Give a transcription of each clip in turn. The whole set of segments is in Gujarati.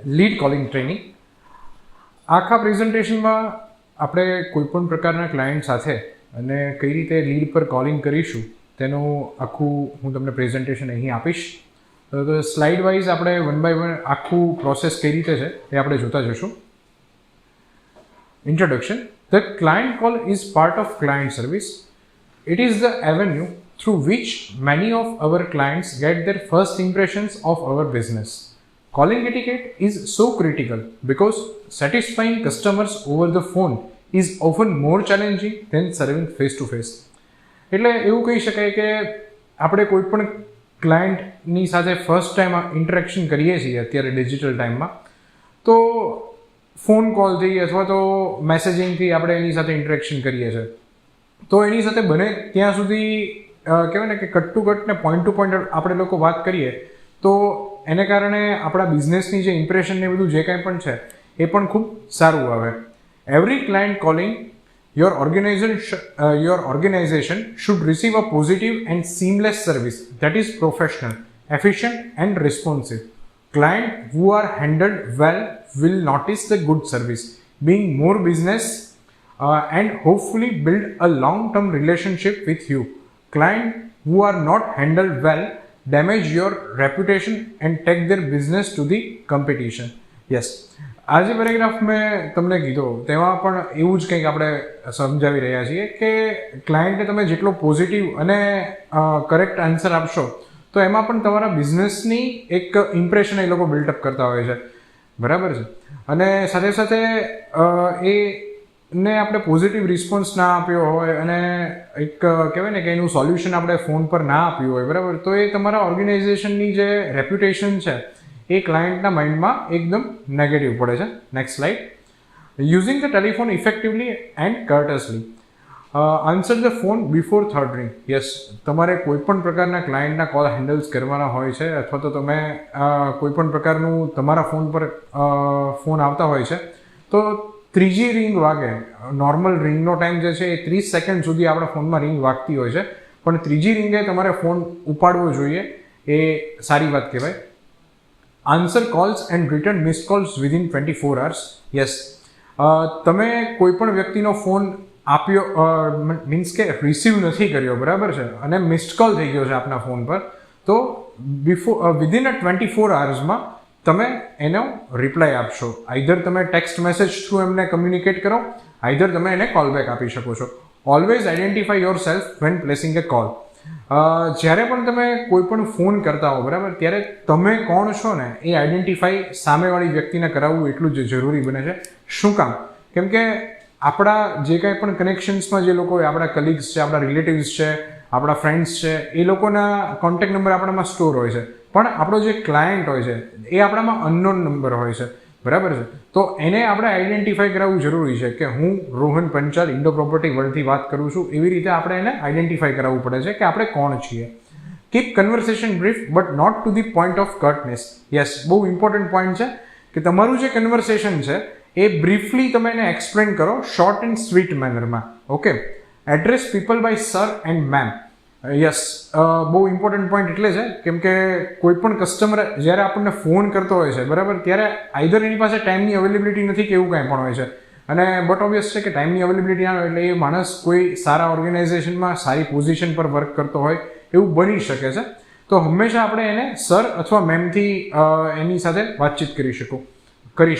Lead calling training. આખા પ્રેઝન્ટેશનમાં આપણે કોઈપણ પ્રકારના ક્લાયન્ટ સાથે અને કઈ રીતે લીડ પર કોલિંગ કરીશું તેનું આખું હું તમને પ્રેઝન્ટેશન અહીં આપીશ. તો સ્લાઇડ વાઇઝ આપણે વન બાય વન આખું પ્રોસેસ કઈ રીતે છે એ આપણે જોતા જશું. Introduction. The client call is part of client service. It is the avenue through which many of our clients get their first impressions of our business. Calling etiquette is so critical because satisfying customers over the phone is often more challenging than serving face to face. એટલે એવું કહી શકાય કે આપણે કોઈ પણ ક્લાયન્ટની સાથે ફર્સ્ટ ટાઈમ ઇન્ટરેક્શન કરીએ છીએ અત્યારે ડિજિટલ ટાઈમમાં, તો ફોન કોલથી અથવા તો મેસેજિંગથી આપણે એની સાથે ઇન્ટરેક્શન કરીએ છીએ. તો એની સાથે બને ત્યાં સુધી કહેવાય ને કે કટ ટુ કટ ને પોઈન્ટ ટુ પોઈન્ટ આપણે લોકો વાત કરીએ તો એને કારણે આપણા બિઝનેસની જે ઇમ્પ્રેશન ને બધું જે કાંઈ પણ છે એ પણ ખૂબ સારું આવે. Every client calling your organization should receive a positive and seamless service that is professional, efficient and responsive. Clients who are handled well will notice the good service, being more business and hopefully build a long-term relationship with you. Clients who are not handled well damage your reputation and take their business to the competition. Yes. આ જે પેરેગ્રાફ મેં તમને કીધો તેમાં પણ એવું જ કંઈક આપણે સમજાવી રહ્યા છીએ કે ક્લાયન્ટને તમે જેટલો પોઝિટિવ અને કરેક્ટ આન્સર આપશો તો એમાં પણ તમારા બિઝનેસની એક ઇમ્પ્રેશન એ લોકો બિલ્ડઅપ કરતા હોય છે, બરાબર છે. અને સાથે સાથે એને આપણે પોઝિટિવ રિસ્પોન્સ ના આપ્યો હોય અને એક કહેવાય ને કે એનું સોલ્યુશન આપણે ફોન પર ના આપ્યું હોય, બરાબર, તો એ તમારા ઓર્ગેનાઇઝેશનની જે રેપ્યુટેશન છે એ ક્લાયન્ટના માઇન્ડમાં એકદમ નેગેટિવ પડે છે. Next slide. Using the telephone effectively and courteously. Answer the phone before third ring. Yes, તમારે કોઈપણ પ્રકારના ક્લાયન્ટના કોલ હેન્ડલ્સ કરવાના હોય છે અથવા તો તમે કોઈપણ પ્રકારનું તમારા ફોન પર ફોન આવતા હોય છે તો ત્રીજી રિંગ વાગે. નોર્મલ રિંગનો ટાઈમ જે છે એ 30 સેકન્ડ સુધી આપણા ફોનમાં રિંગ વાગતી હોય છે, પણ ત્રીજી રિંગે તમારે ફોન ઉપાડવો જોઈએ, એ સારી વાત કહેવાય. Answer calls and return missed calls within 24 hours. Yes, તમે કોઈ પણ વ્યક્તિનો ફોન આપ્યો મીન્સ કે રિસીવ નથી કર્યો, બરાબર છે, અને મિસ્ડ કોલ થઈ ગયો છે આપના ફોન પર, તો વિધિન 24 hours તમે એનો રિપ્લાય આપશો. આઈધર તમે ટેક્સ્ટ મેસેજ થ્રુ એમને કમ્યુનિકેટ કરો, આઈધર તમે એને કોલ બેક આપી શકો છો. Always identify yourself when placing a call. જ્યારે પણ તમે કોઈ પણ ફોન કરતા હો, બરાબર, ત્યારે તમે કોણ છો ને એ આઈડેન્ટિફાઈ સામેવાળી વ્યક્તિને કરાવવું એટલું જ જરૂરી બને છે. શું કામ? કેમ કે આપણા જે કાંઈ પણ કનેક્શન્સમાં જે લોકો હોય, આપણા કલીગ્સ છે, આપણા રિલેટિવ્સ છે, આપણા ફ્રેન્ડ્સ છે, એ લોકોના કોન્ટેક્ટ નંબર આપણામાં સ્ટોર હોય છે, પણ આપણો જે ક્લાયન્ટ હોય છે એ આપણામાં અનનોન નંબર હોય છે, બરાબર છે. તો એને આપણે આઈડેન્ટિફાઈ કરાવવું જરૂરી છે કે હું રોહન પંચાલ ઇન્ડો પ્રોપર્ટી વર્લ્ડથી વાત કરું છું. એવી રીતે આપણે એને આઈડેન્ટિફાઈ કરાવવું પડે છે કે આપણે કોણ છીએ. Keep conversation brief but not to the point of curtness. Yes, બહુ ઇમ્પોર્ટન્ટ પોઈન્ટ છે કે તમારું જે કન્વર્સેશન છે એ બ્રીફલી તમે એને એક્સપ્લેન કરો, શોર્ટ એન્ડ સ્વીટ મેનરમાં. Okay. Address people by sir and ma'am. Yes, બહુ ઇમ્પોર્ટન્ટ પોઈન્ટ એટલે છે કેમ કે કોઈ પણ કસ્ટમર જ્યારે આપણને ફોન કરતો હોય છે, બરાબર, ત્યારે આઈધર એની પાસે ટાઈમની અવેલેબિલિટી નથી કે એવું કાંઈ પણ હોય છે, અને બટ ઓબ્વિયસ છે કે ટાઈમની અવેલેબિલિટી ના હોય એટલે એ માણસ કોઈ સારા ઓર્ગેનાઇઝેશનમાં સારી પોઝિશન પર વર્ક કરતો હોય એવું બની શકે છે. તો હંમેશા આપણે એને સર અથવા મેમથી એની સાથે વાતચીત કરી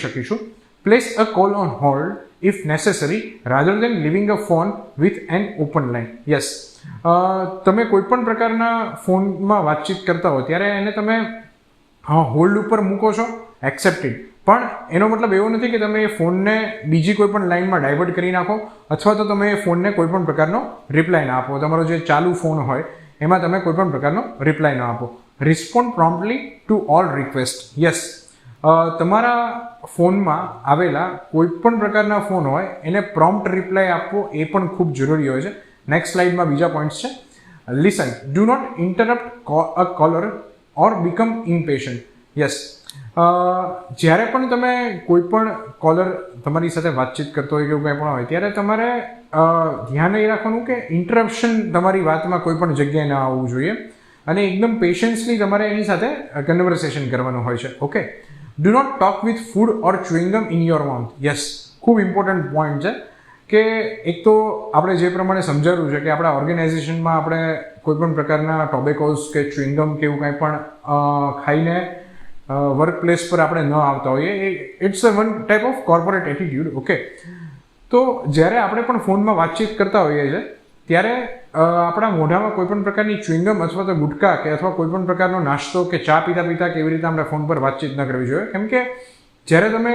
શકીશું. Place a call on hold if necessary rather then living a phone with an open line. Yes, તમે કોઈ પણ પ્રકારના ફોનમાં વાતચીત કરતા હો ત્યારે એને તમે હોલ્ડ ઉપર મૂકો છો, એક્સેપ્ટેડ, પણ એનો મતલબ એવો નથી કે તમે એ ફોનને બીજી કોઈ પણ લાઇનમાં ડાયવર્ટ કરી નાખો અથવા તો તમે એ ફોનને કોઈ પણ પ્રકારનો રિપ્લાય ના આપો. તમારો જે ચાલુ ફોન હોય એમાં તમે કોઈ પણ પ્રકારનો રિપ્લાય ન આપો. Respond promptly to all request. Yes, તમારા ફોનમાં આવેલા કોઈ પણ પ્રકારના ફોન હોય એને પ્રોમ્પ્ટ રિપ્લાય આપવો એ પણ ખૂબ જરૂરી હોય છે. નેક્સ્ટ સ્લાઇડમાં બીજા પોઈન્ટ્સ છે. Listen, do not interrupt a caller or become impatient. Yes, જ્યારે પણ તમે કોઈ પણ કોલર તમારી સાથે વાતચીત કરતો હોય કે એવું કંઈ પણ હોય ત્યારે તમારે ધ્યાન એ રાખવાનું કે ઇન્ટરપ્શન તમારી વાતમાં કોઈ પણ જગ્યાએ ના આવવું જોઈએ અને એકદમ પેશન્સલી તમારે એની સાથે કન્વર્સેશન કરવાનું હોય છે. Okay, do not talk with food or chewing gum in your mouth. Yes, ખૂબ ઇમ્પોર્ટન્ટ પોઈન્ટ છે કે એક તો આપણે જે પ્રમાણે સમજાવ્યું છે કે આપણા ઓર્ગેનાઇઝેશનમાં આપણે કોઈ પણ પ્રકારના ટોબેકોઝ કે ચ્યુઇંગમ કે એવું કાંઈ પણ ખાઈને વર્ક પ્લેસ પર આપણે ન આવતા હોઈએ. It's a one type of corporate attitude. Okay, તો જ્યારે આપણે પણ ફોનમાં વાતચીત કરતા હોઈએ છીએ ત્યારે આપણા મોઢામાં કોઈ પણ પ્રકારની ચ્યુઇંગમ અથવા તો ગુટકા કે અથવા કોઈ પણ પ્રકારનો નાસ્તો કે ચા પીતા પીતા કેવી રીતે આપણે ફોન પર વાતચીત ન કરવી જોઈએ. કેમ કે જ્યારે તમે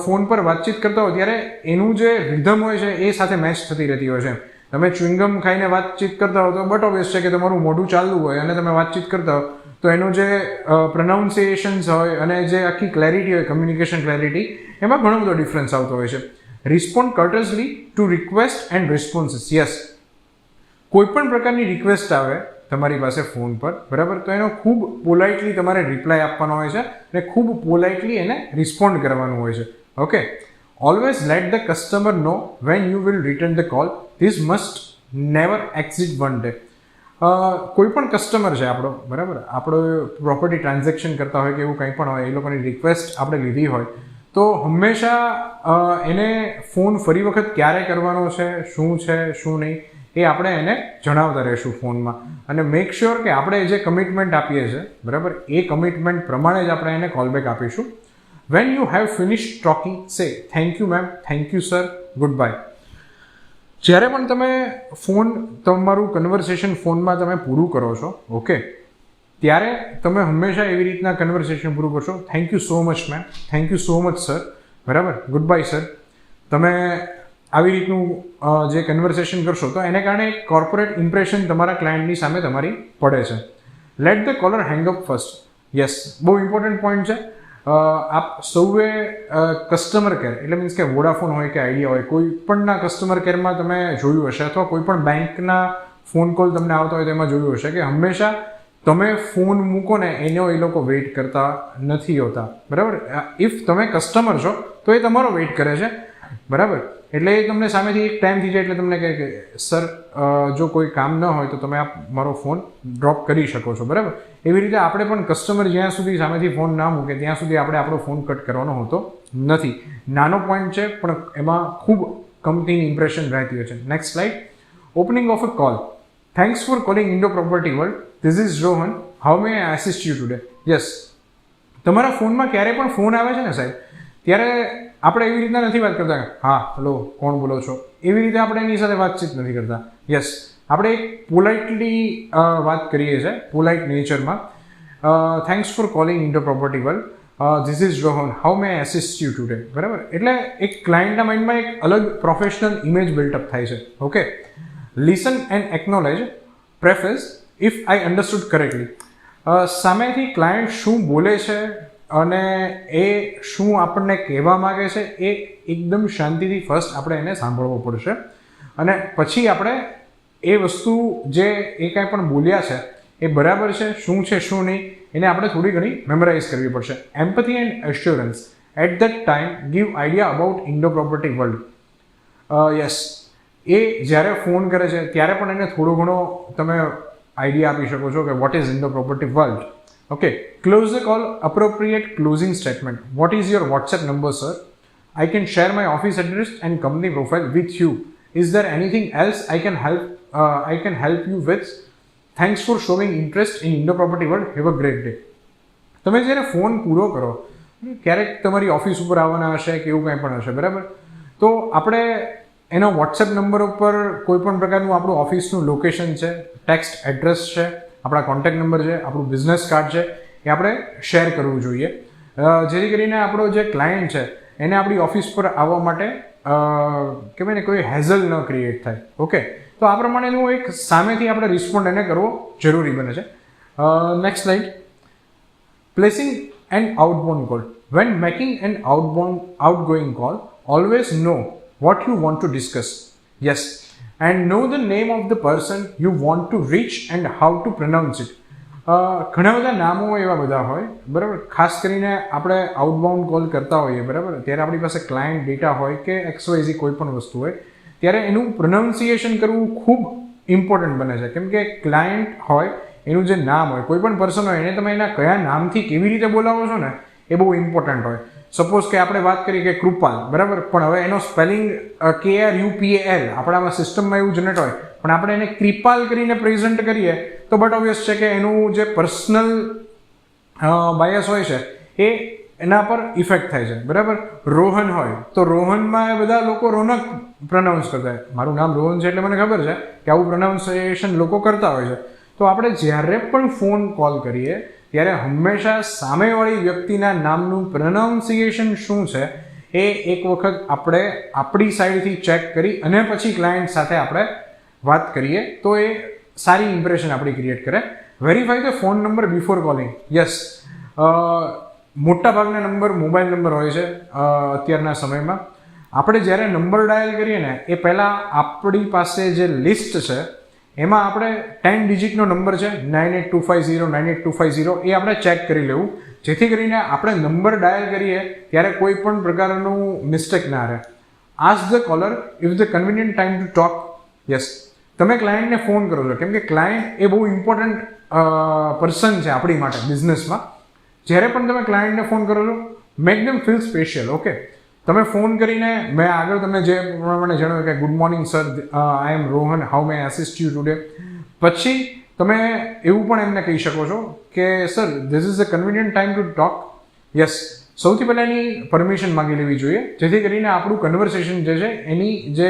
ફોન પર વાતચીત કરતા હો ત્યારે એનું જે રિધમ હોય છે એ સાથે મેચ થતી રહેતી હોય છે. તમે ચ્યુઇંગમ ખાઈને વાતચીત કરતા હો તો બટ ઓબ્વિયસ છે કે તમારું મોઢું ચાલુ હોય અને તમે વાતચીત કરતા હો તો એનું જે પ્રોનાઉન્સિએશન્સ હોય અને જે આખી ક્લેરિટી હોય, કમ્યુનિકેશન ક્લેરિટી, એમાં ઘણો બધો ડિફરન્સ આવતો હોય છે. Respond courteously to request and responses. Yes, કોઈ પણ પ્રકારની રિક્વેસ્ટ આવે તમારી પાસે ફોન પર, બરાબર, તો એનો ખૂબ પોલાઇટલી તમારે રિપ્લાય આપવાનો હોય છે અને ખૂબ પોલાઇટલી એને રિસ્પોન્ડ કરવાનું હોય છે. Okay, always late the customer no when you will return the call. This must never exit one day. કોઈ પણ કસ્ટમર છે આપણો, બરાબર, આપણો પ્રોપર્ટી ટ્રાન્ઝેક્શન કરતા હોય કે એવું કંઈ પણ હોય, એ લોકોની રિક્વેસ્ટ આપણે લીધી હોય તો હંમેશા એને ફોન ફરી વખત ક્યારે કરવાનો છે, શું છે શું નહીં, એ આપણે એને જણાવતા રહીશું ફોનમાં. અને મેક શ્યોર કે આપણે જે કમિટમેન્ટ આપીએ છીએ, બરાબર, એ કમિટમેન્ટ પ્રમાણે જ આપણે એને કોલબેક આપીશું. When you have finish talking સે thank you ma'am, thank you sir, good bye. જ્યારે પણ તમે તમારું કન્વર્સેશન ફોનમાં તમે પૂરું કરો છો, ઓકે, ત્યારે તમે હંમેશા એવી રીતના કન્વર્સેશન પૂરું કરશો. Thank you so much ma'am, thank you so much sir, બરાબર, ગુડ બાય સર. તમે આવી રીતનું જે કન્વર્સેશન કરશો તો એને કારણે એક કોર્પોરેટ ઇમ્પ્રેશન તમારા ક્લાયન્ટની સામે તમારી પડે છે. Let the caller hang up first. Yes, બહુ ઇમ્પોર્ટન્ટ પોઈન્ટ છે. આપ સૌએ કસ્ટમર કેર એટલે મીન્સ કે વોડાફોન હોય કે આઈડિયા હોય, કોઈ પણના કસ્ટમર કેરમાં તમે જોયું હશે અથવા કોઈ પણ બેંકના ફોન કોલ તમને આવતા હોય તો એમાં જોયું હશે કે હંમેશા તમે ફોન મૂકો ને એનો એ લોકો વેઇટ કરતા નથી હોતા, બરાબર. ઇફ તમે કસ્ટમર છો તો એ તમારો વેઇટ કરે છે, બરાબર. એટલે એ તમને સામેથી એક ટાઈમ થઈ જાય એટલે તમને કહે કે સર જો કોઈ કામ ન હોય તો તમે આપ મારો ફોન ડ્રોપ કરી શકો છો, બરાબર. એવી રીતે આપણે પણ કસ્ટમર જ્યાં સુધી સામેથી ફોન ના મૂકે ત્યાં સુધી આપણે આપણો ફોન કટ કરવાનો હોતો નથી. નાનો પોઈન્ટ છે પણ એમાં ખૂબ કંપનીની ઇમ્પ્રેશન રહેતી હોય છે. Next slide. Opening of a call. Thanks for calling Indo Property World. This is Rohan. How may I assist you today. Yes, તમારા ફોનમાં ક્યારે પણ ફોન આવે છે ને સાહેબ, ત્યારે આપણે એવી રીતના નથી વાત કરતા હા હલો કોણ બોલો છો, એવી રીતે આપણે એની સાથે વાતચીત નથી કરતા. યસ, આપણે એક પોલાઇટલી વાત કરીએ છીએ, પોલાઇટ નેચરમાં. Thanks for calling Indo Property World. This is Rohan, how may I assist you today, બરાબર. એટલે એક ક્લાયન્ટના માઇન્ડમાં એક અલગ પ્રોફેશનલ ઇમેજ બિલ્ટઅપ થાય છે. Okay, listen and acknowledge. Preface, if I understood correctly. સામેથી ક્લાયન્ટ શું બોલે છે અને એ શું આપણને કહેવા માગે છે એ એકદમ શાંતિથી ફર્સ્ટ આપણે એને સાંભળવો પડશે અને પછી આપણે એ વસ્તુ જે એ કાંઈ પણ બોલ્યા છે એ બરાબર છે શું છે શું નહીં એને આપણે થોડી ઘણી મેમરાઇઝ કરવી પડશે. Empathy and assurance. At that time give idea about Indo Property World. Yes, એ જ્યારે ફોન કરે છે ત્યારે પણ એને થોડો ઘણો તમે આઈડિયા આપી શકો છો કે what is Indo Property world. Okay, close the call. Appropriate closing statement. What is your WhatsApp number, sir? I can share my office address and company profile with you. Is there anything else I can help you with? Thanks for showing interest in Indo Property World. Have a great day. તમે જ્યારે ફોન પૂરો કરો ક્યારેક તમારી ઓફિસ ઉપર આવવાના હશે કે એવું કંઈ પણ હશે, બરાબર, તો આપણે એનો વોટ્સએપ નંબર ઉપર કોઈ પણ પ્રકારનું આપણું ઓફિસનું લોકેશન છે, ટેક્સ્ટ એડ્રેસ છે, આપણા કોન્ટેક્ટ નંબર છે, આપણું બિઝનેસ કાર્ડ છે, એ આપણે શેર કરવું જોઈએ જેથી કરીને આપણો જે ક્લાયન્ટ છે એને આપણી ઓફિસ પર આવવા માટે કહેવાય ને કોઈ હેઝલ ન ક્રિએટ થાય. ઓકે, તો આ પ્રમાણેનું એક સામેથી આપણે રિસ્પોન્ડ એને કરવો જરૂરી બને છે. Next slide. Placing an outbound call. When making an outgoing call, always know what you want to discuss. Yes, and know the name of the person you want to reach and how to pronounce it. ઘણા બધા નામો એવા બધા હોય, બરાબર. ખાસ કરીને આપણે આઉટબાઉન્ડ કોલ કરતા હોઈએ, બરાબર, ત્યારે આપણી પાસે ક્લાયન્ટ ડેટા હોય કે XYZ કોઈ પણ વસ્તુ હોય ત્યારે એનું પ્રોનાઉન્સિએશન કરવું ખૂબ ઇમ્પોર્ટન્ટ બને છે. કેમ કે ક્લાયન્ટ હોય એનું જે નામ હોય, કોઈ પણ પર્સન હોય એને તમે એના કયા નામથી કેવી રીતે બોલાવો છો ને એ બહુ ઇમ્પોર્ટન્ટ હોય. સપોઝ કે આપણે વાત કરીએ કે કૃપાલ, બરાબર, પણ હવે એનો સ્પેલિંગ KRUPAL આપણામાં સિસ્ટમમાં એવું જનરેટ હોય, પણ આપણે એને કૃપાલ કરીને પ્રેઝન્ટ કરીએ તો બટ ઓબ્વિયસ છે કે એનું જે પર્સનલ બાયસ હોય છે એ એના પર ઇફેક્ટ થાય છે, બરાબર. રોહન હોય તો રોહનમાં બધા લોકો રોનક પ્રોનાઉન્સ કરતા હોય. મારું નામ રોહન છે એટલે મને ખબર છે કે આવું પ્રોનાઉન્સિએશન લોકો કરતા હોય છે. તો આપણે જ્યારે પણ ફોન કોલ કરીએ ત્યારે હંમેશા સામેવાળી વ્યક્તિના નામનું પ્રોનાઉન્સિએશન શું છે એ એક વખત આપણે આપણી સાઈડથી ચેક કરી અને પછી ક્લાયન્ટ સાથે આપણે વાત કરીએ તો એ સારી ઇમ્પ્રેશન આપણી ક્રિએટ કરે. Verify the phone number before calling. Yes, મોટાભાગના નંબર મોબાઈલ નંબર હોય છે અત્યારના સમયમાં. આપણે જ્યારે નંબર ડાયલ કરીએ ને એ પહેલાં આપણી પાસે જે લિસ્ટ છે એમાં આપણે 10 ડિજિટનો નંબર છે 98250 98250 એ આપણે ચેક કરી લેવું, જેથી કરીને આપણે નંબર ડાયલ કરીએ ત્યારે કોઈ પણ પ્રકારનું મિસ્ટેક ના રહે. Ask the caller if the convenient time to talk. Yes, તમે ક્લાયન્ટને ફોન કરો છો કેમ કે ક્લાયન્ટ એ બહુ ઇમ્પોર્ટન્ટ પર્સન છે આપણી માટે બિઝનેસમાં. જ્યારે પણ તમે ક્લાયન્ટને ફોન કરો છો make them feel special. Okay, તમે ફોન કરીને મેં આગળ તમને જે પ્રમાણે જણાવ્યું કે good morning sir, I am Rohan, how may assist you today. પછી તમે એવું પણ એમને કહી શકો છો કે sir this is a convenient time to talk. Yes, સૌથી પહેલાં એની પરમિશન માંગી લેવી જોઈએ, જેથી કરીને આપણું કન્વર્સેશન જે છે એની જે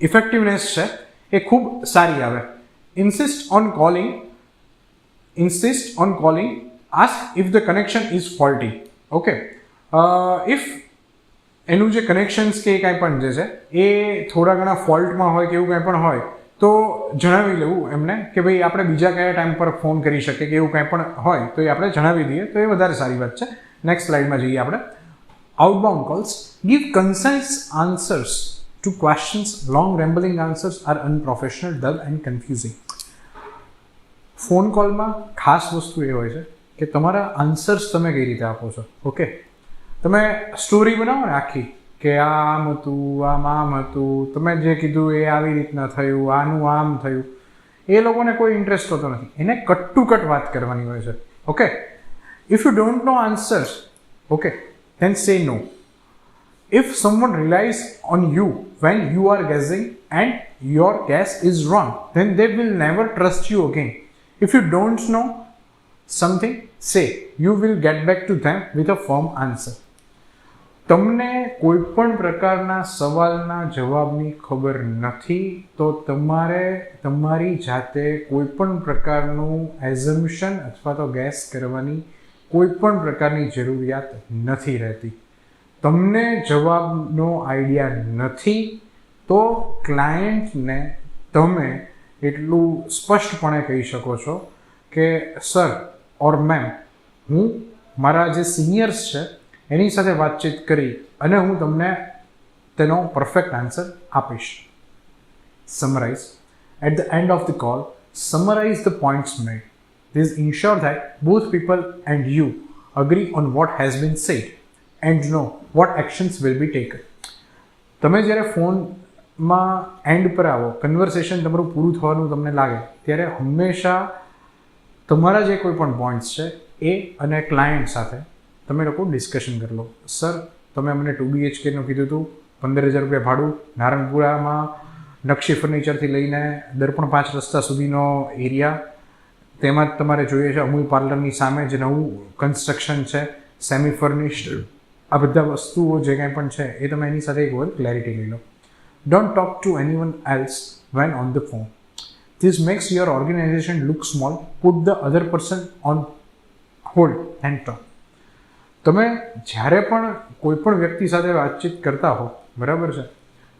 ઇફેક્ટિવનેસ છે એ ખૂબ સારી આવે. Insist on calling, ask if the connection is faulty. Okay, if એનું જે કનેક્શન્સ કે કાંઈ પણ જે છે એ થોડા ઘણા ફોલ્ટમાં હોય કે એવું કાંઈ પણ હોય તો જણાવી લેવું એમને કે ભાઈ આપણે બીજા કયા ટાઈમ પર ફોન કરી શકીએ કે એવું કાંઈ પણ હોય તો એ આપણે જણાવી દઈએ તો એ વધારે સારી વાત છે. નેક્સ્ટ સ્લાઇડમાં જઈએ આપણે. Outbound calls give concise answers to questions. Long rambling answers are unprofessional, dull and confusing. Phone કોલમાં ખાસ વસ્તુ એ હોય છે કે તમારા આન્સર્સ તમે કઈ રીતે આપો છો. ઓકે, તમે સ્ટોરી બનાવો ને આખી કે આમ હતું, આમ હતું, તમે જે કીધું એ આવી રીતના થયું, આનું આમ થયું, એ લોકોને કોઈ ઇન્ટરેસ્ટ હોતો નથી. એને કટ ટુ કટ વાત કરવાની હોય છે. Okay, if you don't know answers, okay, then say no. If someone relies on you when you are guessing and your guess is wrong, then they will never trust you again. If you don't know something, say you will get back to them with a firm answer. તમને કોઈ પણ પ્રકારના સવાલના જવાબની ખબર નથી તો તમારે તમારી જાતે કોઈ પણ પ્રકારનું એઝમ્પશન અથવા તો ગેસ કરવાની કોઈ પણ પ્રકારની જરૂરિયાત નથી રહેતી. તમને જવાબનો આઈડિયા નથી તો ક્લાયન્ટને તમે એટલું સ્પષ્ટપણે કહી શકો છો કે સર ઓર મેમ, હું મારા જે સિનિયર્સ છે એની સાથે વાતચીત કરી અને હું તમને તેનો પરફેક્ટ આન્સર આપીશ. Summarize. At the end of the call, summarize the points made. This ensure that both people and you agree on what has been said and know what actions will be taken. તમે જ્યારે ફોનમાં એન્ડ પર આવો, કન્વર્સેશન તમારું પૂરું થવાનું તમને લાગે ત્યારે હંમેશા તમારા જે કોઈ પણ પોઈન્ટ્સ છે એ અને ક્લાયન્ટ સાથે તમે લોકો ડિસ્કશન કરી લો. સર, તમે અમને 2 BHKનું કીધું હતું, 15,000 રૂપિયા ભાડું, નારણપુરામાં નકશી ફર્નિચરથી લઈને દર્પણ 5 રસ્તા સુધીનો એરિયા, તેમાં તમારે જોઈએ છે અમૂલ પાર્લરની સામે જે નવું કન્સ્ટ્રક્શન છે, સેમી ફર્નિશ્ડ, આ બધા વસ્તુઓ જે કાંઈ પણ છે એ તમે એની સાથે એક વખત ક્લેરિટી લઈ લો. Don't talk to anyone else when on the phone. This makes your organisation look small. Put the other person on hold and talk. તમે જ્યારે પણ કોઈ પણ વ્યક્તિ સાથે વાતચીત કરતા હો, બરાબર છે,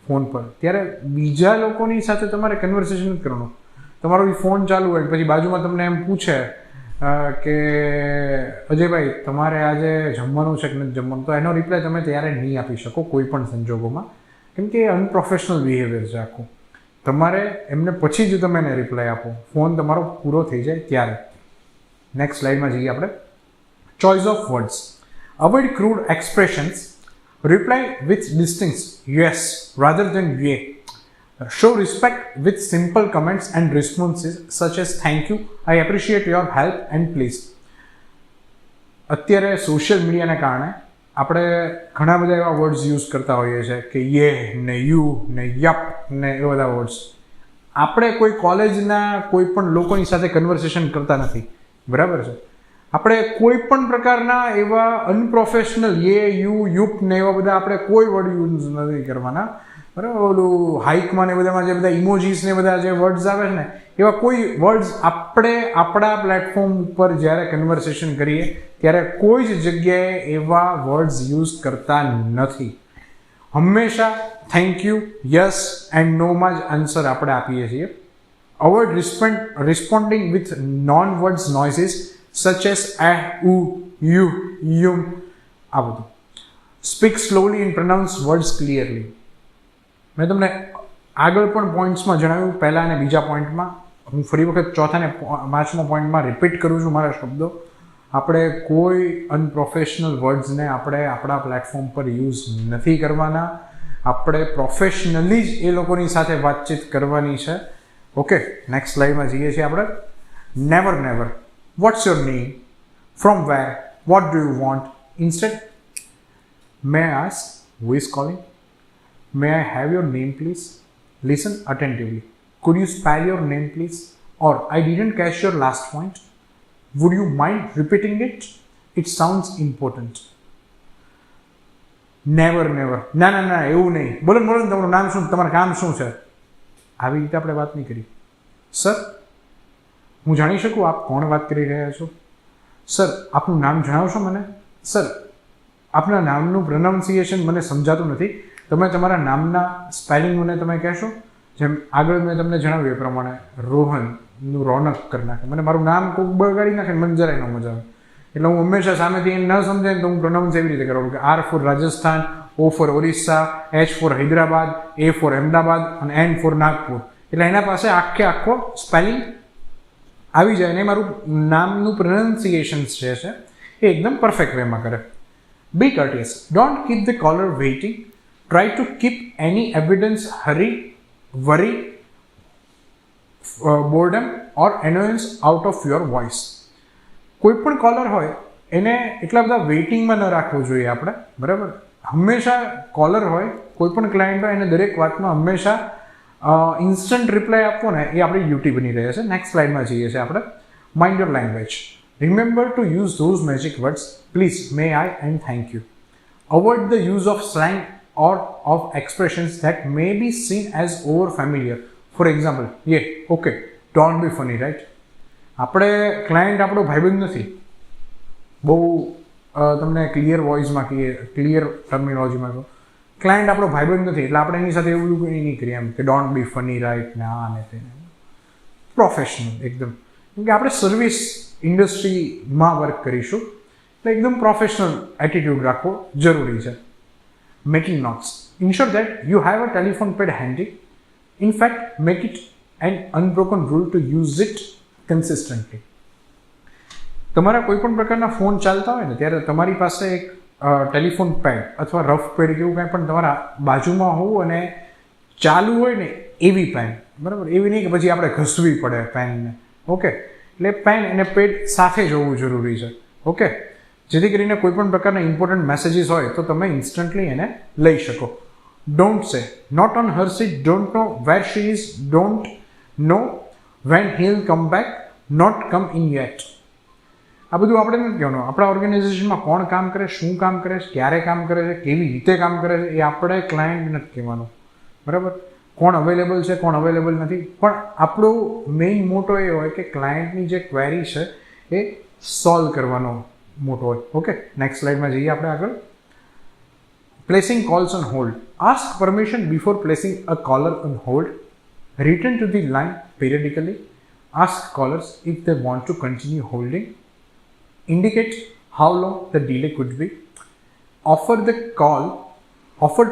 ફોન પર, ત્યારે બીજા લોકોની સાથે તમારે કન્વર્સેશન કરવાનું. તમારો ફોન ચાલુ હોય પછી બાજુમાં તમને એમ પૂછે કે અજયભાઈ તમારે આજે જમવાનું છે કે નથી જમવાનું, તો એનો રિપ્લાય તમે ત્યારે નહીં આપી શકો કોઈ પણ સંજોગોમાં, કેમ કે એ અનપ્રોફેશનલ બિહેવિયર છે આખું. તમારે એમને પછી જ તમે એને રિપ્લાય આપો, ફોન તમારો પૂરો થઈ જાય ત્યારે. નેક્સ્ટ સ્લાઇડમાં જઈએ આપણે. Choice of words. Avoid crude expressions. Reply with distinct yes rather than yeah. Show respect with simple comments and responses such as thank you, I appreciate your help and please. અત્યારે સોશિયલ મીડિયાને કારણે આપણે ઘણા બધા એવા વર્ડ્સ યુઝ કરતા હોઈએ છીએ કે યે ને યુ ને યપ ને એવા બધા વર્ડ્સ. આપણે કોઈ કોલેજના કોઈ પણ લોકોની સાથે કન્વર્સેશન કરતા નથી, બરાબર છે. આપણે કોઈ પણ પ્રકારના એવા અનપ્રોફેશનલ યે યુ યુપ ને એવા બધા આપણે કોઈ વર્ડ યુઝ નથી કરવાના, બરાબર. ઓલું હાઇકમાં ને બધામાં જે બધા ઇમોજીસ ને બધા જે વર્ડ્સ આવે છે ને એવા કોઈ વર્ડ્સ આપણે આપણા પ્લેટફોર્મ ઉપર જ્યારે કન્વર્સેશન કરીએ ત્યારે કોઈ જ જગ્યાએ એવા વર્ડ્સ યુઝ કરતા નથી. હંમેશા થેન્ક યુ, યસ એન્ડ નોમાં જ આન્સર આપણે આપીએ છીએ. Avoid responding with non words noises such as a, u, you, yum, આ બધું. Speak slowly and pronounce words clearly. મેં તમને આગળ પણ પોઈન્ટ્સમાં જણાવ્યું, પહેલા અને બીજા પોઈન્ટમાં. હું ફરી વખત ચોથા ને પાંચમા પોઈન્ટમાં રિપીટ કરું છું મારા શબ્દો. આપણે કોઈ અનપ્રોફેશનલ વર્ડ્સને આપણે આપણા પ્લેટફોર્મ પર યુઝ નથી કરવાના. આપણે પ્રોફેશનલી જ એ લોકોની સાથે વાતચીત કરવાની છે. ઓકે, નેક્સ્ટ સ્લાઇડમાં જઈએ છીએ આપણે. Never never, what's your name, from where, what do you want. Instead May I ask who is calling, may I have your name please? Listen attentively. Could you spell your name please? Or I didn't catch your last point. Would you mind repeating it? It sounds important. Never never. ના એવું નહીં. બોલો બોલો તમારું નામ શું, તમારું કામ શું છે? આવી રીતે આપણે વાત નહીં કરી. સર, હું જાણી શકું આપ કોણ વાત કરી રહ્યા છો? સર, આપનું નામ જણાવશો મને? સર, આપના નામનું પ્રોનાઉન્સિએશન મને સમજાતું નથી. તમે તમારા નામના સ્પેલિંગ મને તમે કહેશો? જેમ આગળ મેં તમને જણાવ્યું એ પ્રમાણે રોહનનું રોનક કરી નાખે. મને મારું નામ કોઈ બગાડી નાખે મને જરાય ન મજા આવે. એટલે હું હંમેશા સામેથી એને ન સમજાય ને તો હું પ્રોનાઉન્સ એવી રીતે કરું કે R for Rajasthan, O for Orissa, H for Hyderabad, A for Ahmedabad અને એન ફોર નાગપુર. એટલે એના પાસે આખો સ્પેલિંગ આવી જાય ને મારું નામનું પ્રોનાઉન્સિએશન્સ જે છે એ એકદમ પરફેક્ટ વેમાં કરે. બી courteous. Don't keep the caller waiting. Try to keep any evidence, hurry, worry, boredom or annoyance out of your voice. કોઈ પણ કોલર હોય એને એટલા બધા વેઇટિંગમાં ન રાખવું જોઈએ આપણે, બરાબર. હંમેશા કોલર હોય, કોઈ પણ ક્લાયન્ટ હોય એને દરેક વાતમાં હંમેશા ઇન્સ્ટન્ટ રિપ્લાય આપવો ને એ આપણી ડ્યુટી બની રહે છે. નેક્સ્ટ સ્લાઇડમાં જઈએ છીએ આપણે. Mind your language. Remember to use those magic words please, May I and thank you. Avoid the use of slang or of expressions that may be seen as over familiar. For example, yeah, okay, don't be funny, right? આપણે ક્લાયન્ટ આપણો ભાઈબંધ નથી. બહુ તમને ક્લિયર વોઇસમાં કહીએ, ક્લિયર ટર્મિનોલોજીમાં કહો, ક્લાયન્ટ આપણો ભાઈબંધ નથી એટલે આપણે એની સાથે એવું કંઈ નહીં કરીએ એમ કે ડોન્ટ બી ફની, રાઈટ ને આ ને તે. પ્રોફેશનલ એકદમ, કેમ કે આપણે સર્વિસ ઇન્ડસ્ટ્રીમાં વર્ક કરીશું એટલે એકદમ પ્રોફેશનલ એટીટ્યૂડ રાખવો જરૂરી છે. Making notes. Ensure that you have a telephone pad handy. In fact, make it an unbroken rule to use it consistently. તમારા કોઈ પણ પ્રકારના ફોન ચાલતા હોય ને ત્યારે તમારી પાસે એક ટેલિફોન પેડ અથવા રફ પેડ કે એવું કાંઈ પણ તમારા બાજુમાં હોવું અને ચાલુ હોય ને એવી પેન, બરાબર. એવી નહીં કે પછી આપણે ઘસવી પડે પેનને. ઓકે, એટલે પેન અને પેડ સાથે જ હોવું જરૂરી છે. ઓકે, જેથી કરીને કોઈ પણ પ્રકારના ઇમ્પોર્ટન્ટ મેસેજીસ હોય તો તમે ઇન્સ્ટન્ટલી એને લઈ શકો. Don't say not on her seat, don't know where she is, don't know when he'll come back, not come in yet. આ બધું આપણે નથી કહેવાનું. આપણા ઓર્ગેનાઇઝેશનમાં કોણ કામ કરે, શું કામ કરે છે, ક્યારે કામ કરે છે, કેવી રીતે કામ કરે છે એ આપણે ક્લાયન્ટ નથી કહેવાનું, બરાબર. કોણ અવેલેબલ છે, કોણ અવેલેબલ નથી, પણ આપણો મેઇન મોટો એ હોય કે ક્લાયન્ટની જે ક્વેરી છે એ સોલ્વ કરવાનો મોટો હોય. ઓકે, નેક્સ્ટ સ્લાઇડમાં જઈએ આપણે આગળ. Placing calls on hold. Ask permission before placing a caller on hold. Return to the line periodically. Ask callers if they want to continue holding. Indicate how long the delay could be. Offer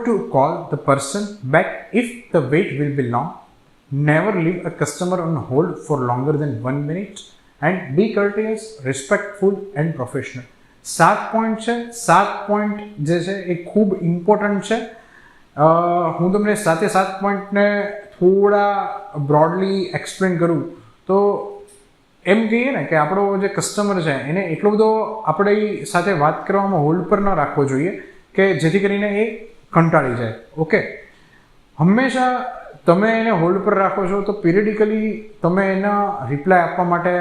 to call the person back if the wait will be long. Never leave a customer on hold for longer than 1 minute. And be courteous, respectful and professional. 7 point છે. 7 પોઈન્ટ જે છે એ ખૂબ ઇમ્પોર્ટન્ટ છે. હું તમને 7 પોઈન્ટને થોડા બ્રોડલી એક્સપ્લેન કરું તો એમ કહીએ ને કે આપણો જે કસ્ટમર છે એને એટલો બધો આપણી સાથે વાત કરવામાં હોલ્ડ પર ન રાખવો જોઈએ કે જેથી કરીને એ કંટાળી જાય. ઓકે, હંમેશા તમે એને હોલ્ડ પર રાખો છો તો પિરિયડિકલી તમે એના રિપ્લાય આપવા માટે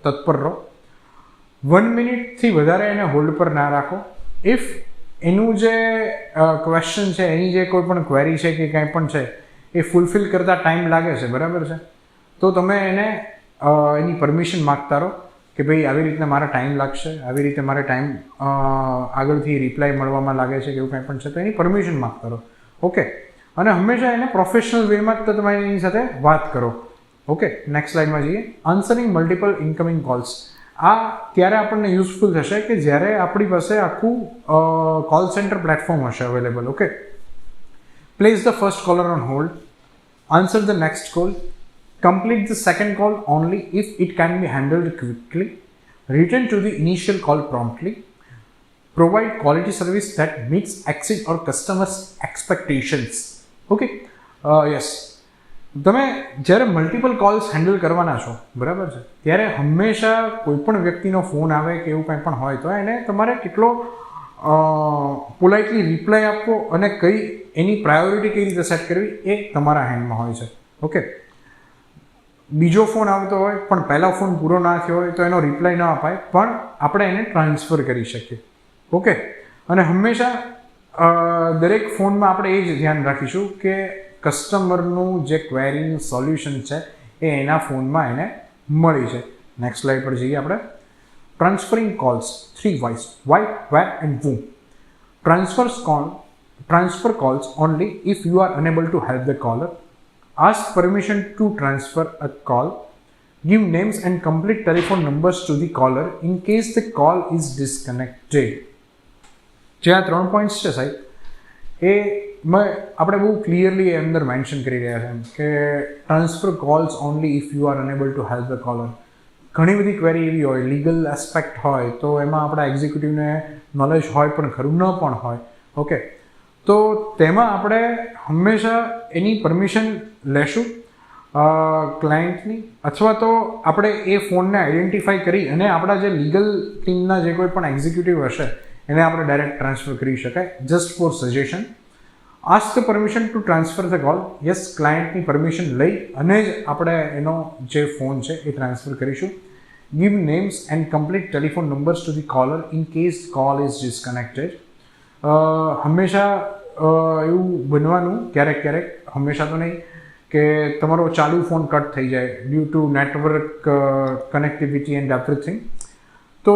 તત્પર રહો. 1 મિનિટથી વધારે એને હોલ્ડ પર ના રાખો. ઇફ એનું જે ક્વેશ્ચન છે, એની જે કોઈ પણ ક્વેરી છે કે કંઈ પણ છે એ ફૂલફિલ કરતાં ટાઈમ લાગે છે, બરાબર છે, તો તમે એને એની પરમિશન માગતા રહો કે ભાઈ આવી રીતના મારા ટાઈમ લાગશે, આવી રીતે મારે ટાઈમ આગળથી રિપ્લાય મળવામાં લાગે છે કે એવું કંઈ પણ છે, તો એની પરમિશન માગતા રહો. ઓકે, અને હંમેશા એને પ્રોફેશનલ વેમાં જ તમે એની સાથે વાત કરો. ઓકે, નેક્સ્ટ સ્લાઇડમાં જઈએ. Answering multiple incoming calls. આ ત્યારે આપણને યુઝફુલ થશે કે જ્યારે આપણી પાસે આખું કોલ સેન્ટર પ્લેટફોર્મ હશે available. Okay, place the first caller on hold, answer the next call, complete the second call only if it can be handled quickly, return to the initial call promptly, provide quality service that meets exceed or customers expectations. Okay, yes, તમે જ્યારે મલ્ટિપલ કોલ્સ હેન્ડલ કરવાના છો, બરાબર છે, ત્યારે હંમેશા કોઈ પણ વ્યક્તિનો ફોન આવે કે એવું કંઈ પણ હોય તો એને તમારે કેટલો પોલાઇટલી રિપ્લાય આપવો અને કઈ એની પ્રાયોરિટી કઈ રીતે સેટ કરવી એ તમારા હેન્ડમાં હોય છે. ઓકે, બીજો ફોન આવતો હોય પણ પહેલો ફોન પૂરો ના થયો હોય તો એનો રિપ્લાય ન અપાય, પણ આપણે એને ટ્રાન્સફર કરી શકીએ. ઓકે, અને હંમેશા દરેક ફોનમાં આપણે એ જ ધ્યાન રાખીશું કે કસ્ટમરનું જે ક્વેરીનું સોલ્યુશન છે એ એના ફોનમાં એને મળી છે. નેક્સ્ટ સ્લાઇડ પર જઈએ આપણે. Transferring calls 3 Whys: why, where and whom. Transfer calls only if you are unable to help the caller. Ask permission to transfer a call. Give names and complete telephone numbers to the caller in case the call is disconnected. જે આ 3 પોઈન્ટ્સ છે સાહેબ, એ આપણે બહુ ક્લિયરલી અંદર મેન્શન કરી રહ્યા છે કે transfer calls only if you are unable to help the caller. ઘણી બધી ક્વેરી એવી હોય, લીગલ એસ્પેક્ટ હોય, તો એમાં આપણા એક્ઝિક્યુટિવને નોલેજ હોય પણ ખરું ન પણ હોય. ઓકે, તો તેમાં આપણે હંમેશા એની પરમિશન લેશું ક્લાયન્ટની, અથવા તો આપણે એ ફોનને આઈડેન્ટિફાઈ કરી અને આપણા જે લીગલ ટીમના જે કોઈ પણ એક્ઝિક્યુટિવ હશે એને આપણે ડાયરેક્ટ ટ્રાન્સફર કરી શકાય. Just for suggestion. Ask the permission to transfer the call. Yes, ક્લાયન્ટની પરમિશન લઈ અને જ આપણે એનો જે ફોન છે એ ટ્રાન્સફર કરીશું. Give names and complete telephone numbers to the caller in case call is disconnected. હંમેશા એવું બનવાનું ક્યારેક, હંમેશા તો નહીં, કે તમારો ચાલુ ફોન કટ થઈ જાય due to network connectivity and everything. તો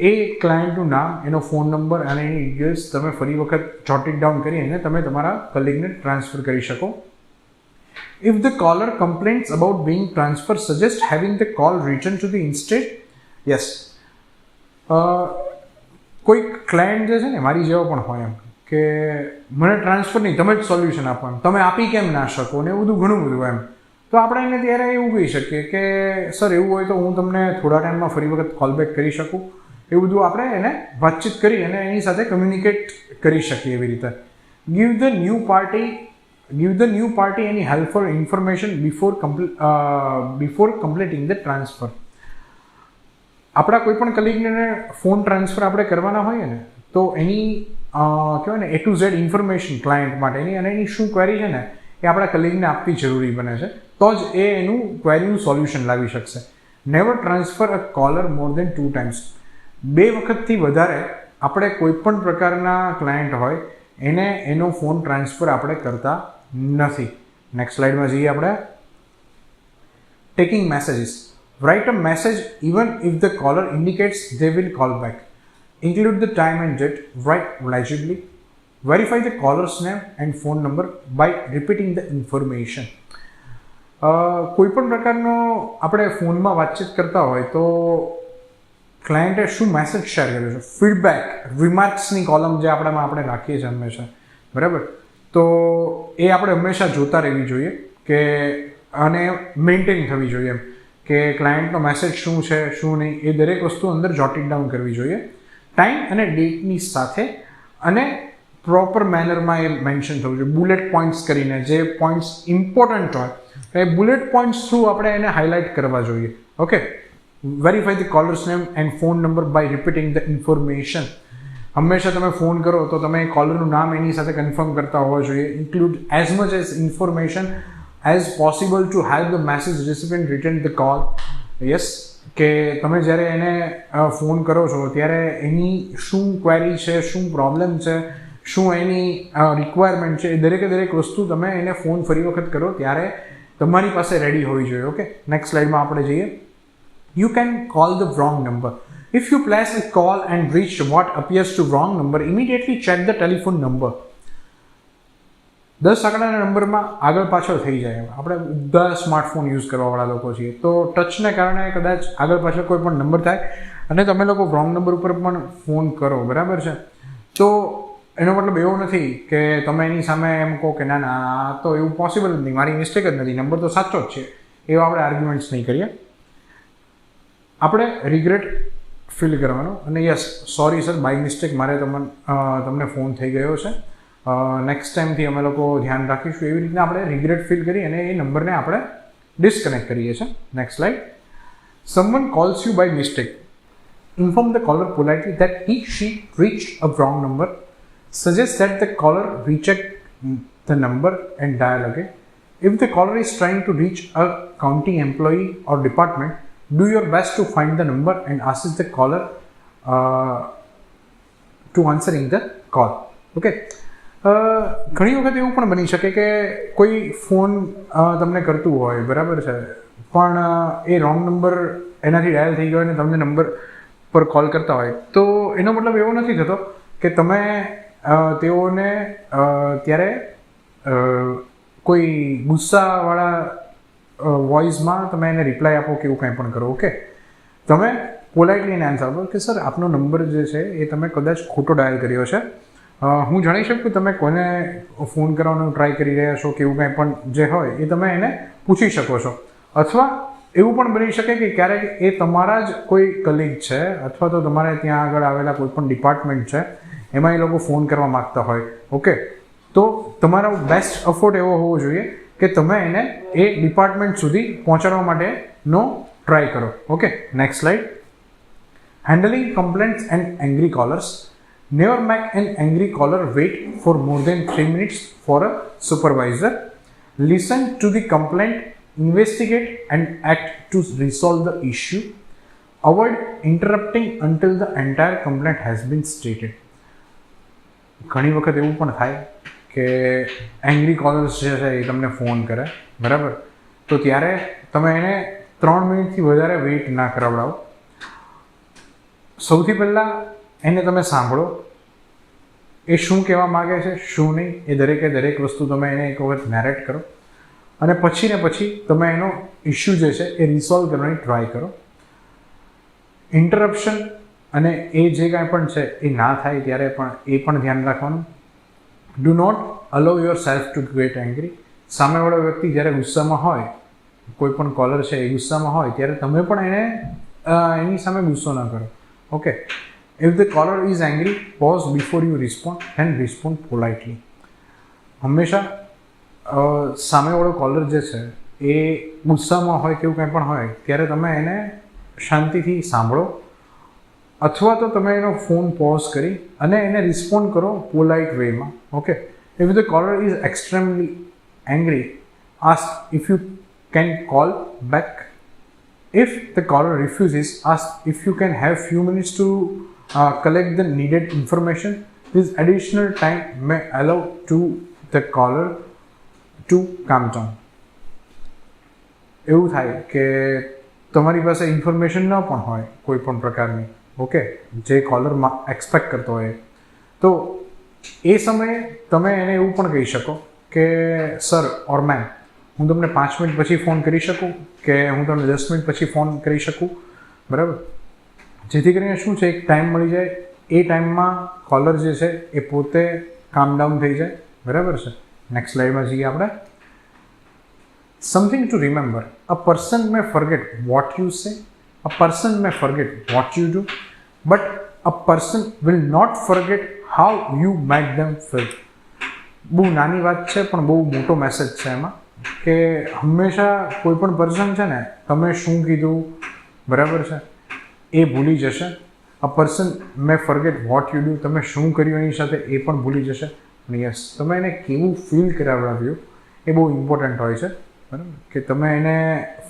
એ ક્લાયન્ટનું નામ, એનો ફોન નંબર અને એની ડિટેલ્સ તમે ફરી વખત જોટ ઇટ ડાઉન કરી અને તમે તમારા કલીગને ટ્રાન્સફર કરી શકો. If the caller complaints about being transfer, suggest having the call return to the instead. Yes, કોઈક ક્લાયન્ટ જે છે ને મારી જેવો પણ હોય એમ કે મને ટ્રાન્સફર નહીં, તમે જ સોલ્યુશન આપો, એમ તમે આપી કેમ ના શકો ને એવું બધું ઘણું બધું એમ. તો આપણે એને ત્યારે એવું કહી શકીએ કે સર એવું હોય તો હું તમને થોડા ટાઈમમાં ફરી વખત કોલ બેક કરી શકું. એવું બધું આપણે એને વાતચીત કરી અને એની સાથે કમ્યુનિકેટ કરી શકીએ એવી રીતે. Give the new party any helpful information before completing the transfer. આપણા કોઈ પણ કલીગને ફોન ટ્રાન્સફર આપણે કરવાના હોઈએ ને તો એની કહેવાય ને A to Z information client માટેની અને એની શું ક્વેરી છે ને એ આપણા કલીગને આપવી જરૂરી બને છે, તો જ એ એનું ક્વેરીનું સોલ્યુશન લાવી શકશે. નેવર ટ્રાન્સફર અ કોલર મોર દેન 2 times. 2 વખતથી વધારે આપણે કોઈ પણ પ્રકારના ક્લાયન્ટ હોય એને એનો ફોન ટ્રાન્સફર આપણે કરતા નથી. નેક્સ્ટ સ્લાઇડમાં જઈએ આપણે. Taking messages. Write a message even if the caller indicates they will call back. Include the time and date. Write legibly. Verify the caller's name and phone number by repeating the information. કોઈ પણ પ્રકારનો આપણે ફોનમાં વાતચીત કરતા હોય તો ક્લાયન્ટે શું મેસેજ શેર કર્યો છે, ફીડબેક, રિમાર્ક્સની કોલમ જે આપણે રાખીએ છીએ હંમેશા, બરાબર, તો એ આપણે હંમેશા જોતા રહેવી જોઈએ કે અને મેન્ટેન થવી જોઈએ એમ કે ક્લાયન્ટનો મેસેજ શું છે શું નહીં એ દરેક વસ્તુ અંદર જોટિંગ ડાઉન કરવી જોઈએ. ટાઈમ અને ડેટની સાથે અને પ્રોપર મેનરમાં એ મેન્શન થવું જોઈએ. બુલેટ પોઈન્ટ્સ કરીને જે પોઈન્ટ્સ ઇમ્પોર્ટન્ટ હોય એ બુલેટ પોઈન્ટ્સ થ્રુ આપણે એને હાઇલાઇટ કરવા જોઈએ. Okay, verify the caller's name and phone number by repeating the information. હંમેશા તમે ફોન કરો તો તમે કોલરનું નામ એની સાથે કન્ફર્મ કરતા હોવા જોઈએ. Include as much as information as possible to help the message recipient return the call. Yes, કે તમે જ્યારે એને ફોન કરો છો ત્યારે એની શું ક્વેરી છે, શું પ્રોબ્લેમ છે, શું એની રિક્વાયરમેન્ટ છે, એ દરેક વસ્તુ તમે એને ફોન ફરી વખત કરો ત્યારે તમારી પાસે રેડી હોવી જોઈએ. ઓકે, નેક્સ્ટ સ્લાઇડમાં આપણે જઈએ. You can call the wrong number. If you place a call and reach what appears to wrong number, immediately check the telephone number. 10 આંકડાના નંબરમાં આગળ પાછળ થઈ જાય. આપણે બધા સ્માર્ટફોન યુઝ કરવાવાળા લોકો છીએ, તો ટચને કારણે કદાચ આગળ પાછળ કોઈ પણ નંબર થાય અને તમે લોકો રોંગ નંબર ઉપર પણ ફોન કરો, બરાબર છે, તો એનો મતલબ એવો નથી કે તમે એની સામે એમ કહો કે ના ના તો એવું પોસિબલ જ નહીં, મારી મિસ્ટેક જ નથી, નંબર તો સાચો જ છે. એવા આપણે આર્ગ્યુમેન્ટ્સ નહીં કરીએ. આપણે રિગ્રેટ ફીલ કરવાનો અને yes sorry sir bye mistake મારે તમને ફોન થઈ ગયો છે, નેક્સ્ટ ટાઈમથી અમે લોકો ધ્યાન રાખીશું, એવી રીતના આપણે રિગ્રેટ ફીલ કરી અને એ નંબરને આપણે ડિસ્કનેક્ટ કરીએ છીએ. Next slide. Someone calls you by mistake. Inform the caller politely that she reached a wrong number. Suggest that the caller recheck the number and dial again. If the caller is trying to reach a county employee or department, do your best to find the number and assist the caller to answering the call. Okay. ઘણી વખત એવું પણ બની શકે કે કોઈ ફોન તમને કરતું હોય, બરાબર છે, પણ એ રોંગ નંબર એનાથી ડાયલ થઈ ગયો અને તમને નંબર પર કોલ કરતા હોય, તો એનો મતલબ એવો નથી થતો કે તમે તેઓને ત્યારે કોઈ ગુસ્સાવાળા વોઇસમાં તમે એને રિપ્લાય આપો કે એવું કંઈ પણ કરો. ઓકે, તમે પોલાઇટલી એને આન્સર આપો કે સર આપનો નંબર જે છે એ તમે કદાચ ખોટો ડાયલ કર્યો છે, હું જાણી શકું તમે કોને ફોન કરવાનો ટ્રાય કરી રહ્યા છો કે એવું કંઈ પણ જે હોય એ તમે એને પૂછી શકો છો. અથવા એવું પણ બની શકે કે ક્યારેક એ તમારા જ કોઈ કલીગ છે અથવા તો તમારે ત્યાં આગળ આવેલા કોઈ પણ ડિપાર્ટમેન્ટ છે, એમાં એ લોકો ફોન કરવા માગતા હોય. ઓકે, તો તમારો બેસ્ટ એફર્ટ એવો હોવો જોઈએ કે તમે એને એ ડિપાર્ટમેન્ટ સુધી પહોંચાડવા માટેનો ટ્રાય કરો. Okay, next slide. Handling complaints and angry callers. Never make an angry caller wait for more than 3 minutes for a supervisor. Listen to the complaint, investigate and act to resolve the issue. Avoid interrupting until the entire complaint has been stated. ઘણી વખત એવું પણ થાય કે એંગ્રી કોલર્સ જે છે એ તમને ફોન કરે, બરાબર, તો ત્યારે તમે એને 3 મિનિટથી વધારે વેઇટ ના કરાવડાવો. સૌથી પહેલાં એને તમે સાંભળો, એ શું કહેવા માગે છે શું નહીં એ દરેક વસ્તુ તમે એને એક વખત નેરેટ કરો અને પછી તમે એનો ઇશ્યુ જે છે એ રિસોલ્વ કરવાની ટ્રાય કરો. ઇન્ટરપ્શન અને એ જે કાંઈ પણ છે એ ના થાય ત્યારે પણ એ પણ ધ્યાન રાખવાનું. Do not allow yourself to get angry. સામેવાળો વ્યક્તિ જ્યારે ગુસ્સામાં હોય, કોઈ પણ કોલર છે એ ગુસ્સામાં હોય ત્યારે તમે પણ એની સામે ગુસ્સો ન કરો. Okay, if the caller is angry, pause before you respond and respond politely. હંમેશા સામેવાળો કોલર જે છે એ ગુસ્સામાં હોય કે એવું કંઈ પણ હોય ત્યારે તમે એને શાંતિથી સાંભળો અથવા તો તમે એનો ફોન પોઝ કરી અને એને રિસ્પોન્ડ કરો પોલાઇટ વેમાં. Okay, if the caller is extremely angry, ask if you can call back. If the caller refuses, ask if you can have few minutes to collect the needed information. This additional time may allow to the caller to calm down. એવું થાય કે તમારી પાસે ઇન્ફોર્મેશન ન પણ હોય કોઈ પણ પ્રકારની, ઓકે, જે કોલર એક્સપેક્ટ કરતો હોય, તો એ સમયે તમે એને એવું પણ કહી શકો કે સર ઓર મેમ, હું તમને 5 મિનિટ પછી ફોન કરી શકું કે હું તમને 10 મિનિટ પછી ફોન કરી શકું, બરાબર, જેથી કરીને શું છે એક ટાઈમ મળી જાય, એ ટાઈમમાં કોલર જે છે એ પોતે કામ ડાઉન થઈ જાય, બરાબર છે. નેક્સ્ટ સ્લાઇડમાં જઈએ આપણે. Something to remember. A person may forget what you say, a person may forget what you do, but a person will not forget how you made them feel. બહુ નાની વાત છે પણ બહુ મોટો મેસેજ છે એમાં, કે હંમેશા કોઈ પણ પર્સન છે ને તમે શું કીધું, બરાબર છે, એ ભૂલી જશે. અ person May forget vote you do, તમે શું કર્યું એની સાથે એ પણ ભૂલી જશે. અને યસ, તમે એને કેવું ફીલ કરાવ્યું એ બહુ ઇમ્પોર્ટન્ટ હોય છે. બરાબર, કે તમે એને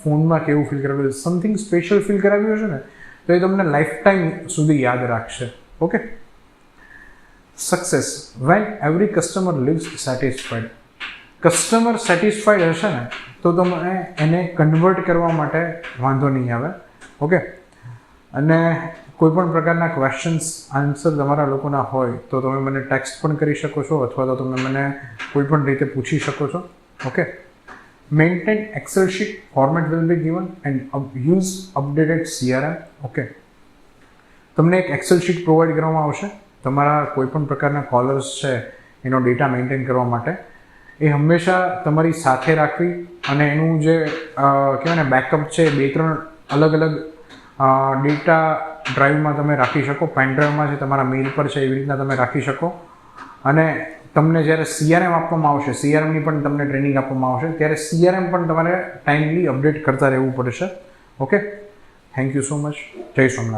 ફોનમાં કેવું ફીલ કરાવ્યું, સમથિંગ સ્પેશિયલ ફીલ કરાવ્યું હશે ને તો એ તમને લાઈફ ટાઈમ સુધી યાદ રાખશે. Okay. Success when every customer leaves satisfied. Customer satisfied હશે ને તો તમે એને કન્વર્ટ કરવા માટે વાંધો નહીં આવે. ઓકે. અને કોઈ પણ પ્રકારના ક્વેશ્ચન્સ આન્સર તમારા લોકોના હોય તો તમે મને ટેક્સ્ટ પણ કરી શકો છો અથવા તો તમે મને કોઈ પણ રીતે પૂછી શકો છો. Okay. Maintain Excel sheet format will be given and use updated CRM. Okay. તમને એક એક્સેલ શીટ પ્રોવાઈડ કરવામાં આવશે તમારા કોઈ પણ પ્રકારના કોલર્સ છે એનો ડેટા મેન્ટેન કરવા માટે. એ હંમેશા તમારી સાથે રાખવી અને એનું જે કહેવાય ને બેકઅપ છે 2-3 અલગ અલગ ડેટા ડ્રાઈવમાં તમે રાખી શકો. પેન ડ્રાઈવમાં છે, તમારા મેઇલ પર છે, એવી રીતના તમે રાખી શકો. અને તમને જ્યારે CRM આપવામાં આવશે, CRMની પણ તમને ટ્રેનિંગ આપવામાં આવશે, ત્યારે CRM પણ તમારે ટાઈમલી અપડેટ કરતા રહેવું પડશે. Okay. Thank you so much. જય સોમનાથ.